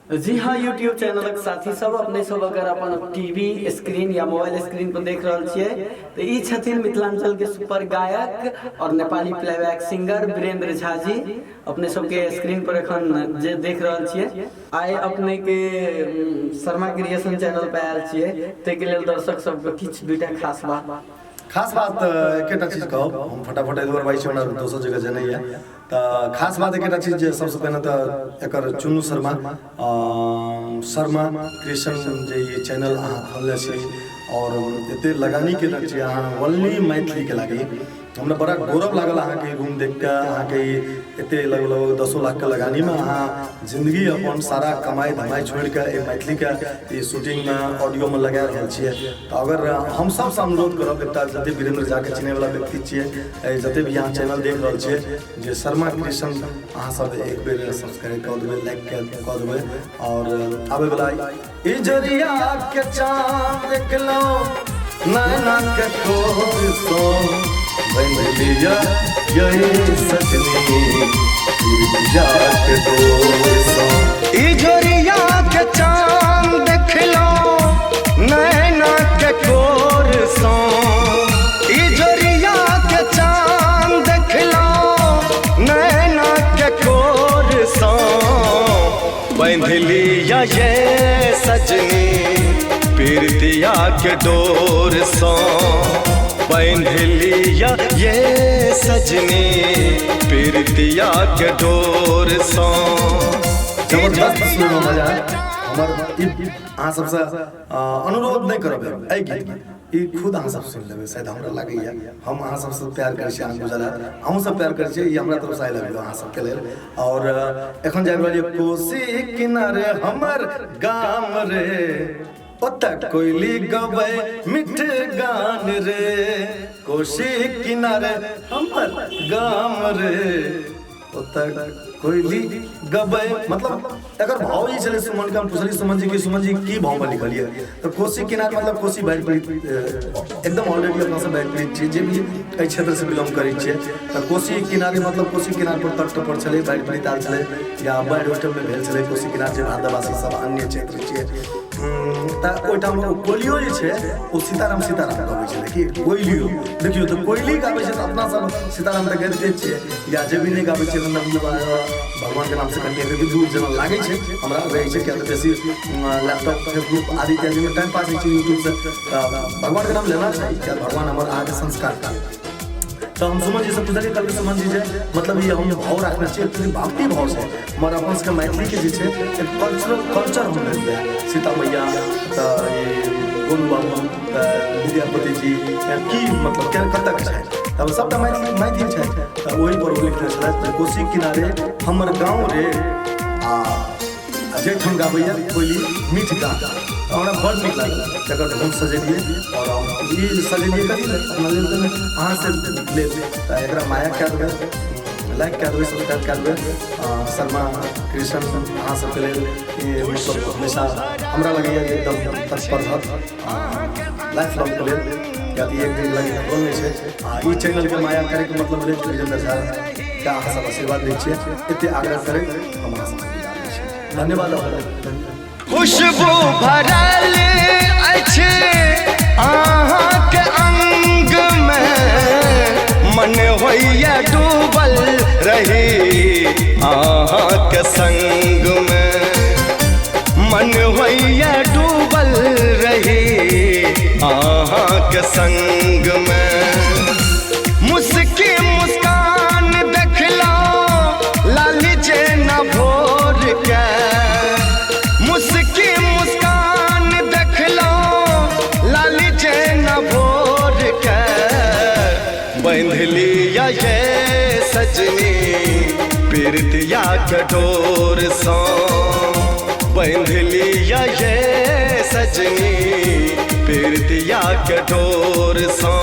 जी हाँ, YouTube channel साथी सब अपने सब अगर अपन टीवी स्क्रीन या मोबाइल स्क्रीन पर देख रहा छे तो ई छथिन मिथिलांचल के सुपर गायक और नेपाली प्लेबैक सिंगर वीरेंद्र झा जी। अपने सब के स्क्रीन पर एखन जे देख रहा छे आइ अपने के शर्मा क्रिएशन चैनल पे आयल छे ते के लेल दर्शक सब के किछ दुटा खास बात एकेटा चीज कहब हम फटाफट एदोर भाई से हमरा दोसर जगह जनैया त खास बात एकेटा चीज जे सबसे पहले त एकर चुन्नू शर्मा क्रिएशन जे ये चैनल अहाँ खोलले छी और एते लगानी के छी अहाँ ओनली मैथिली के लागी हमरा बड़ा गौरव लागल अहाँ के रूम देख के अहाँ के एते लगभग 10 लाख के लगानी में अहाँ जिंदगी अपन सारा कमाई धमाई छोड़ के ए मैथिली के शूटिंग में ऑडियो में लगा रहल छिए। तो अगर हम सब से अनुरोध करब एकटा जते वीरेंद्र झा के चिन्हे वाला व्यक्ति छिए जते भी यहाँ चैनल देख रहल छिए जे शर्मा क्रिएशन अहाँ सब एक बेर सब्सक्राइब कर देबै, लाइक कर देबै और आबे वाला ई जरिया के चांद देख लो नैना के खोर सो बंदिया ये सजनी के डोर सो ई जरिया के चांद देख लो नैना के खोर सो ई जरिया के चांद देख लो नैना के खोर सो बंदिया ये सजनी पीरतिया के डोर सो बंधिलिया ये सजनी पीरतिया के डोर सो। जबरदस्त सुनने में मजा हमर अहाँ सबसे अनुरोध नहीं करब एहि गीत में ई खुद अहाँ सब सुन लेबै शायद हमरा लागैया हम अहाँ सबसे प्यार करै छी अहाँ बुझल अहूँ सब प्यार करै छी ई हमरा तरफ से आइ लव यू अहाँ सबके लेल। और एखन जाय रहलिए कोसी किनारे हमर गाम रे ओता कोयली गबै मिठ गान रे कोसी किनारे हमर गाम रे ओता कोयली गबै मतलब एकर भाव ई छले सुमन के हम पुछली सुमन जी की भाव में लिखलिए तो कोसी किनारे मतलब कोसी बाढ़ि पीड़ित एकदम ऑलरेडी अपना सब बाढ़ि पीड़ित छी जे भी एहि क्षेत्र से बिलोंग करै छियै तो कोसी किनारे मतलब कोसी किनारे पर तट पर छले बाढ़ि पीड़ित आयल छले या बाढ़ि होटल में भेल छले कोसी किनारे जे भारतवासी सब अन्य क्षेत्र छियै ओइठाम कोयलियो जे छै ओ सीताराम गबै छलै कि कोयलियो देखियो तो कोयली गाबै छै अपना सब सीताराम तऽ गाबिते छियै या जे भी नहि गाबै छै भगवान के नाम से कनिए भी दूर जेना लागे छै हमरा रहै छै किया तऽ बेसी लैपटॉप फेसबुक आदि इत्यादि में टाइम पास होइ छै यूट्यूब से भगवान के नाम लेना चाहिए क्या भगवान हमर आगे संस्कार का। तो हम सुमन जी से पूछलिए कल सुमन जी जे मतलब ये हम भाव रखना चाहिए पूरी भक्ति भाव से मगर अपन सबके मैथिली के जे छै एक कल्चर हम भेल सीता मैया तऽ ये गोलू बाबू विद्यापति जी की मतलब क्या कतक छै तब सबटा मैथिली छै तऽ ओहि पर लिखने छलै कोसी किनारे हमर गाँव रे आ जेठन गाबैया कोयली मीठ गान हमरा बड़ नीक लागल तकर हम सजेलिए और ई सजेलिए कथी अपना लेल अहाँ से लेल तऽ एकरा माया कए देबै लाइक कए देबै सब्सक्राइब कए देबै शर्मा क्रिएशन अहाँ सबके लेल मतलब हमेशा हमरा लगैया एकदम तत्पर रहत लाइफ लॉन्ग के लेल किया कि एक दिन लगे खोल नहीं छै ई चैनल के माया करे के मतलब भेल वीरेंद्र झा के अहाँ सब आशीर्वाद दै छियै एते आग्रह करै हम अहाँ सब धन्यवाद। खुशबू भरल अछि अहाँके अंग में मन होइया डूबल रही अहाँके संग में मन होइया डूबल रही अहाँके संग में मुस्की मुस्कान देखलो लाली जे न भोर के मुस्की मुस्कान देखलो लाली जे न भोर के बंधलिया ये सजनी पीरतिया के डोर सो बंधलिया ये सजनी पीरतिया के डोर सो।